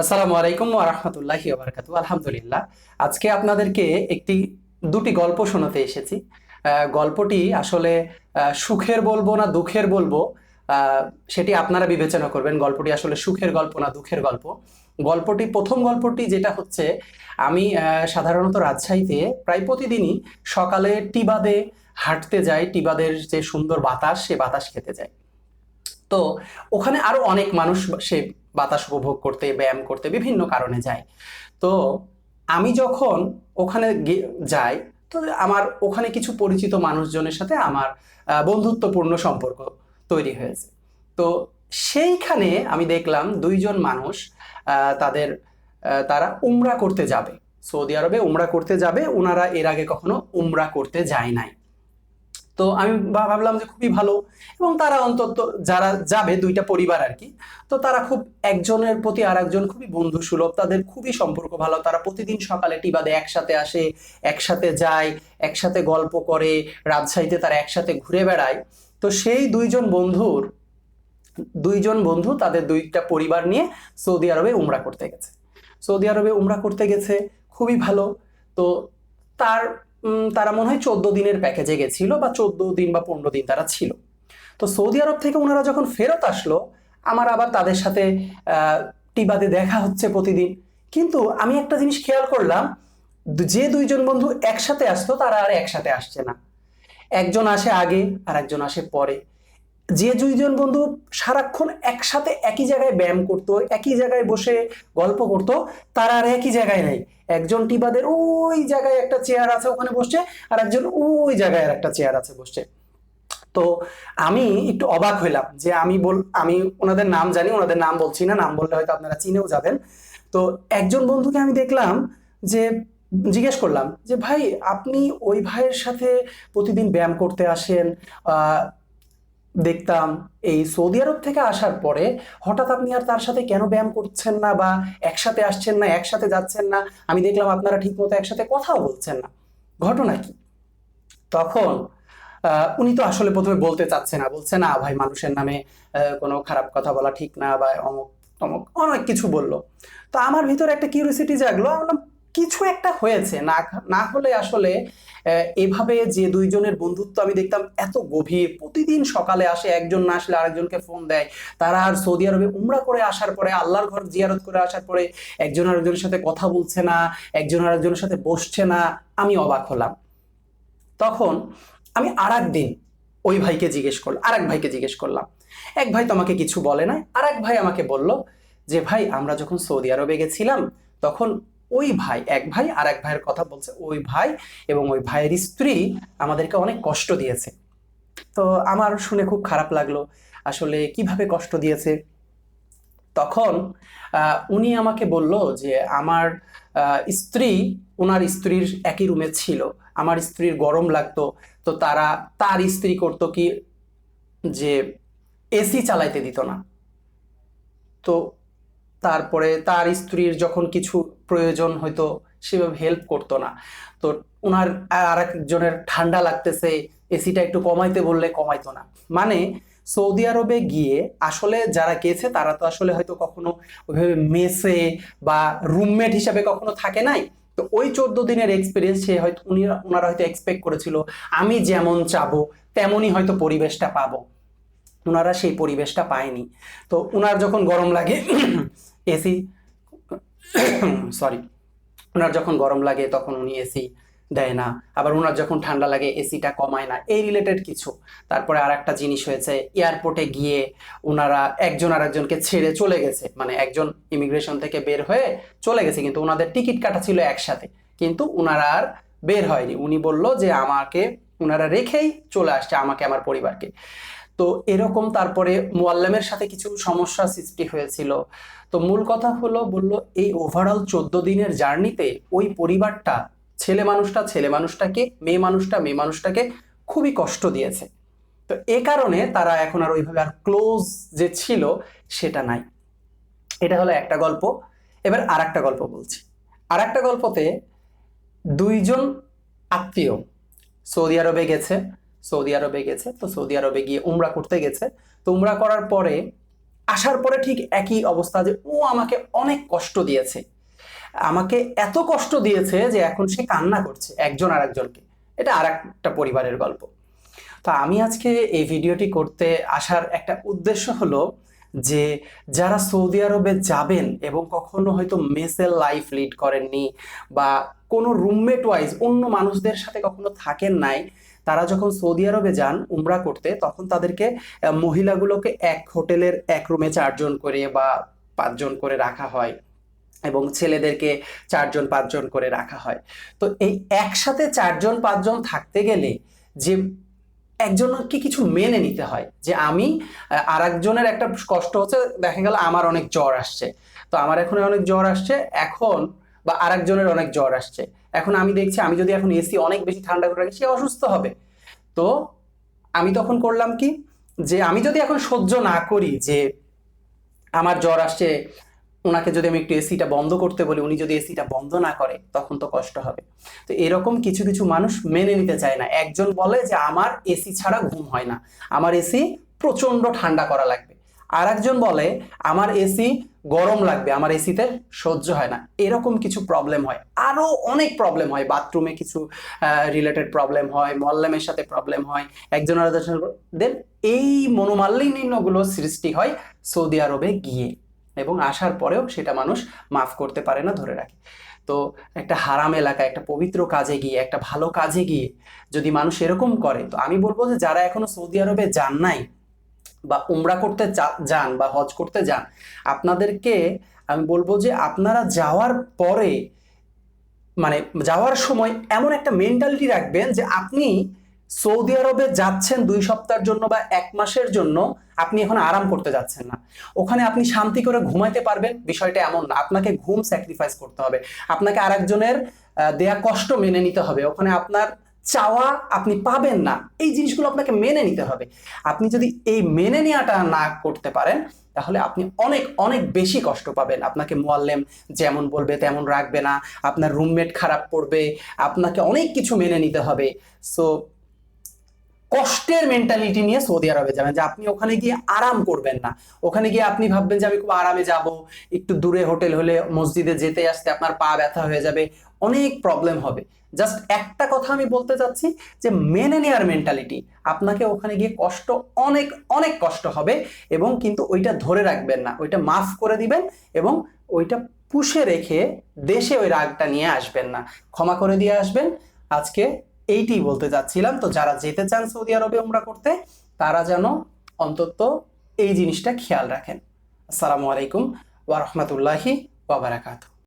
আসসালামু আলাইকুম ওয়া রাহমাতুল্লাহি ওয়া বারাকাতুহু। আলহামদুলিল্লাহ। আজকে আপনাদেরকে দুটি গল্প শোনাতে এসেছি। গল্পটি আসলে সুখের বলবো না দুঃখের বলবো, সেটি আপনারা বিবেচনা করবেন। গল্পটি আসলে সুখের গল্প না দুঃখের গল্প। প্রথম গল্পটি যেটা হচ্ছে, আমি সাধারণত রাজশাহীতে প্রায় প্রতিদিনই সকালে টিবাদে হাঁটতে যাই। টিবাদের যে সুন্দর বাতাস, সে বাতাস খেতে যাই। তো ওখানে আরো অনেক মানুষ সে বাতাস উপভোগ করতে, ব্যায়াম করতে বিভিন্ন কারণে যায়। তো আমি যখন ওখানে যাই, তো আমার ওখানে কিছু পরিচিত মানুষজনের সাথে আমার বন্ধুত্বপূর্ণ সম্পর্ক তৈরি হয়েছে। তো সেইখানে আমি দেখলাম দুইজন মানুষ, তারা উমরা করতে যাবে, সৌদি আরবে উমরা করতে যাবে। ওনারা এর আগে কখনো উমরা করতে যায় নাই। তো আমি ভাবলাম যে খুবই ভালো, এবং তারা অন্তত যারা যাবে দুইটা পরিবার আর কি। তো তারা খুব একজনের প্রতি আর একজন খুবই বন্ধু সুলভ, তাদের খুবই সম্পর্ক ভালো। তারা প্রতিদিন সকালে টিবাদে একসাথে আসে, একসাথে যায়, একসাথে গল্প করে, রাজশাহীতে তারা একসাথে ঘুরে বেড়ায়। তো সেই দুইজন বন্ধু তাদের দুইটা পরিবার নিয়ে সৌদি আরবে উমরা করতে গেছে। সৌদি আরবে উমরা করতে গেছে, খুবই ভালো। তো তার তারা মনে হয় 14 দিনের প্যাকেজে গেছিল, বা 14 দিন বা 15 দিন তারা ছিল। তো সৌদি আরব থেকে ওনারা যখন ফেরত আসলো, আমার আবার তাদের সাথে টিবাদে দেখা হচ্ছে প্রতিদিন। কিন্তু আমি একটা জিনিস খেয়াল করলাম, যে দুইজন বন্ধু একসাথে আসতো তারা আর একসাথে আসছে না। একজন আসে আগে আর একজন আসে পরে। যে দুইজন বন্ধু সারাক্ষণ একসাথে একই জায়গায় ব্যায়াম করতো, একই জায়গায় বসে গল্প করতো, তারা আর একই জায়গায় নেই। একজন টিবাদের ওই জায়গায় একটা চেয়ার আছে, ওখানে বসছে, আর একজন ওই জায়গায় আর একটা চেয়ার আছে, বসছে। তো আমি একটু অবাক হইলাম যে আমি ওনাদের নাম জানি, ওনাদের নাম বলছি না, নাম বললে হয়তো আপনারা চিনেও যাবেন। তো একজন বন্ধুকে আমি দেখলাম যে, জিজ্ঞেস করলাম যে, ভাই আপনি ওই ভাইয়ের সাথে প্রতিদিন ব্যায়াম করতে আসেন, দেখতাম, এই সৌদি আরব থেকে আসার পরে হঠাৎ আপনি আর তার সাথে কেন ব্যায়াম করছেন না, বা একসাথে আসছেন না, একসাথে যাচ্ছেন না? আমি দেখলাম আপনারা ঠিক মতো একসাথে কথাও বলছেন না, ঘটনা কি? তখন উনি তো আসলে প্রথমে বলতে চাচ্ছে না, বলছে না ভাই, মানুষের নামে কোনো খারাপ কথা বলা ঠিক না, বা অমুক তমুক অনেক কিছু বললো। তো আমার ভিতরে একটা কিউরিওসিটি জাগলো, আমি বললাম কিছু একটা হয়েছে, না না হলে আসলে এভাবে যে দুইজনের বন্ধুত্ব আমি দেখতাম এত গভীর, প্রতিদিন সকালে আসে, একজন না আসলে আরেকজনকে ফোন দেয়। তারা আর সৌদি আরবে উমরা করে আসার পরে, আল্লাহর ঘর জিয়ারত করে আসার পরে একজন আরেকজনের সাথে কথা বলছে না, একজন আরেকজনের সাথে বসছে না। আমি অবাক হলাম। তখন আমি আর এক ভাইকে জিজ্ঞেস করলাম। এক ভাই তো আমাকে কিছু বলে নাই, আর এক ভাই আমাকে বলল যে, ভাই আমরা যখন সৌদি আরবে গেছিলাম, তখন এক ভাই আর এক ভাইয়ের কথা বলছে, ওই ভাই এবং ওই ভাইয়ের স্ত্রী আমাদেরকে অনেক কষ্ট দিয়েছে। তো আমার শুনে খুব খারাপ লাগলো, আসলে কিভাবে কষ্ট দিয়েছে। তখন উনি আমাকে বলল যে, আমার স্ত্রী ওনার স্ত্রীর একই রুমে ছিল, আমার স্ত্রীর গরম লাগতো। তো তার স্ত্রী করতো কি, যে এসি চালাইতে দিত না। তো তারপরে তার স্ত্রীর যখন কিছু প্রয়োজন হয়তো, সেভাবে হেল্প করতো না। তো ওনার আর একজনের ঠান্ডা লাগতেছে, এসিটা একটু কমাইতে বললে কমাইতো না। মানে সৌদি আরবে গিয়ে আসলে যারা গেছে তারা তো আসলে হয়তো কখনো ওইভাবে মেসে বা রুমমেট হিসাবে কখনো থাকে নাই। তো ওই 14 দিনের এক্সপিরিয়েন্স সে হয়তো ওনারা হয়তো এক্সপেক্ট করেছিল আমি যেমন চাবো তেমনই হয়তো পরিবেশটা পাবো। ওনারা সেই পরিবেশটা পায়নি। তো ওনার যখন গরম লাগে এসি সরি ওনার যখন গরম লাগে তখন উনি এসি দেয় না, আবার ওনার যখন ঠান্ডা লাগে এসিটা কমায় না, এই রিলেটেড কিছু। তারপরে আর একটা জিনিস হয়েছে, এয়ারপোর্টে গিয়ে ওনারা একজন আর একজনকে ছেড়ে চলে গেছে, মানে একজন ইমিগ্রেশন থেকে বের হয়ে চলে গেছে, কিন্তু ওনাদের টিকিট কাটা ছিল একসাথে, কিন্তু ওনারা আর বের হয়নি। উনি বলল যে ওনারা রেখেই চলে আসছে আমাকে, আমার পরিবারকে। তো এরকম তারপরে মোয়াল্লেমের সাথে কিছু সমস্যা সৃষ্টি হয়েছিল। তো মূল কথা হলো, বলল এই ওভারঅল 14 দিনের জার্নিতে ওই পরিবারটা, ছেলে মানুষটাকে, মেয়ে মানুষটাকে খুবই কষ্ট দিয়েছে। তো এ কারণে তারা এখন আর ওইভাবে আর ক্লোজ যে ছিল সেটা নাই। এটা হলো একটা গল্প। এবার আর একটা গল্প বলছি। আর একটা গল্পতে দুইজন আত্মীয় সৌদি আরবে গেছে। তো সৌদি আরবে গিয়ে উমরা করতে গেছে। তো উমরা করার পরে আসার পরে ঠিক একই অবস্থা, যে ও আমাকে অনেক কষ্ট দিয়েছে, আমাকে এত কষ্ট দিয়েছে যে এখন সে কান্না করছে একজন আরেকজনকে। এটা আর একটা পরিবারের গল্প। তো আমি আজকে এই ভিডিওটি করতে আসার একটা উদ্দেশ্য হলো যে যারা সৌদি আরবে যাবেন এবং কখনো হয়তো মেসের লাইফ লিড করেননি বা কোনো রুমমেট ওয়াইজ অন্য মানুষদের সাথে কখনো থাকেন নাই, তারা যখন সৌদি আরবে যান উমরা করতে, তখন তাদেরকে মহিলাগুলোকে এক হোটেলের এক রুমে 4 জন করে বা 5 জন করে রাখা হয় এবং ছেলেদেরকে 4 জন 5 জন করে রাখা হয়। তো এই একসাথে 4 জন 5 জন থাকতে গেলে যে একজনকে কিছু মেনে নিতে হয়, যে আমি আর একজনের একটা কষ্ট হচ্ছে, দেখা গেল আমার অনেক জ্বর আসছে, তো আমার এখন অনেক জ্বর আসছে এখন, বা আর একজনের অনেক জ্বর আসছে, এখন আমি দেখছি আমি যদি এখন এসি অনেক বেশি ঠান্ডা করে রাখি সে অসুস্থ হবে। তো আমি তখন করলাম কি, যে আমি যদি এখন সহ্য না করি যে আমার জ্বর আসছে, ওনাকে যদি আমি একটু এসিটা বন্ধ করতে বলি, উনি যদি এসিটা বন্ধ না করে তখন তো কষ্ট হবে। তো এরকম কিছু কিছু মানুষ মেনে নিতে চায় না। একজন বলে যে আমার এসি ছাড়া ঘুম হয় না, আমার এসি প্রচন্ড ঠান্ডা করা লাগবে। আর একজন বলে আমার এসি গরম লাগবে, আমার এসিতে সহ্য হয় না। এরকম কিছু প্রবলেম হয়, আরো অনেক প্রবলেম হয়, বাথরুমে কিছু রিলেটেড প্রবলেম হয়, মল্লামের সাথে প্রবলেম হয়, একজন আরেকজনের। এই মনোমালিন্যগুলো সৃষ্টি হয় সৌদি আরবে গিয়ে, এবং আসার পরেও সেটা মানুষ মাফ করতে পারে না, ধরে রাখে। তো একটা হারাম এলাকায় একটা পবিত্র কাজে গিয়ে, একটা ভালো কাজে গিয়ে যদি মানুষ এরকম করে, তো আমি বলবো যে যারা এখনো সৌদি আরবে যান নাই বা উমরা করতে যান বা হজ করতে যান, আপনাদেরকে আমি বলবো যে আপনারা যাওয়ার পরে, মানে যাওয়ার সময় এমন একটা মেন্টালিটি রাখবেন যে আপনি সৌদি আরবে যাচ্ছেন 2 সপ্তাহের জন্য বা 1 মাসের জন্য, আপনি এখন আরাম করতে যাচ্ছেন না। ওখানে আপনি শান্তি করে ঘুমাইতে পারবেন বিষয়টা এমন না, আপনাকে ঘুম স্যাক্রিফাইস করতে হবে, আপনাকে আরেকজনের দেয়া কষ্ট মেনে নিতে হবে, ওখানে আপনার চাওয়া আপনি পাবেন না, এই জিনিসগুলো আপনাকে মেনে নিতে হবে। আপনি যদি এই মেনে নেওয়াটা না করতে পারেন, তাহলে আপনি অনেক অনেক বেশি কষ্ট পাবেন। আপনাকে মুআল্লিম যেমন বলবে তেমন রাখবে না, আপনার রুমমেট খারাপ পড়বে, আপনাকে অনেক কিছু মেনে নিতে হবে। সো কষ্টের মেন্টালিটি নিয়ে সৌদি আরবে যাবেন, যে আপনি ওখানে গিয়ে আরাম করবেন না। ওখানে গিয়ে আপনি ভাববেন যে আমি খুব আরামে যাব, একটু দূরে হোটেল হলে মসজিদে যেতে আসতে আপনার পা ব্যথা হয়ে যাবে, অনেক প্রবলেম হবে। জাস্ট একটা কথা আমি বলতে চাচ্ছি, যে মেনে নেওয়ার মেন্টালিটি। আপনাকে ওখানে গিয়ে কষ্ট, অনেক অনেক কষ্ট হবে, এবং কিন্তু ওইটা ধরে রাখবেন না, ওইটা মাফ করে দিবেন, এবং ওইটা পুষে রেখে দেশে ওই রাগটা নিয়ে আসবেন না, ক্ষমা করে দিয়ে আসবেন। আজকে এইটি বলতে চাচ্ছিলাম। তো যারা যেতে চান সৌদি আরবে উমরা করতে, তারা যেন অন্তত এই জিনিসটা খেয়াল রাখেন। আসসালামু আলাইকুম ওয়া রাহমাতুল্লাহি ওয়া বারাকাতুহু।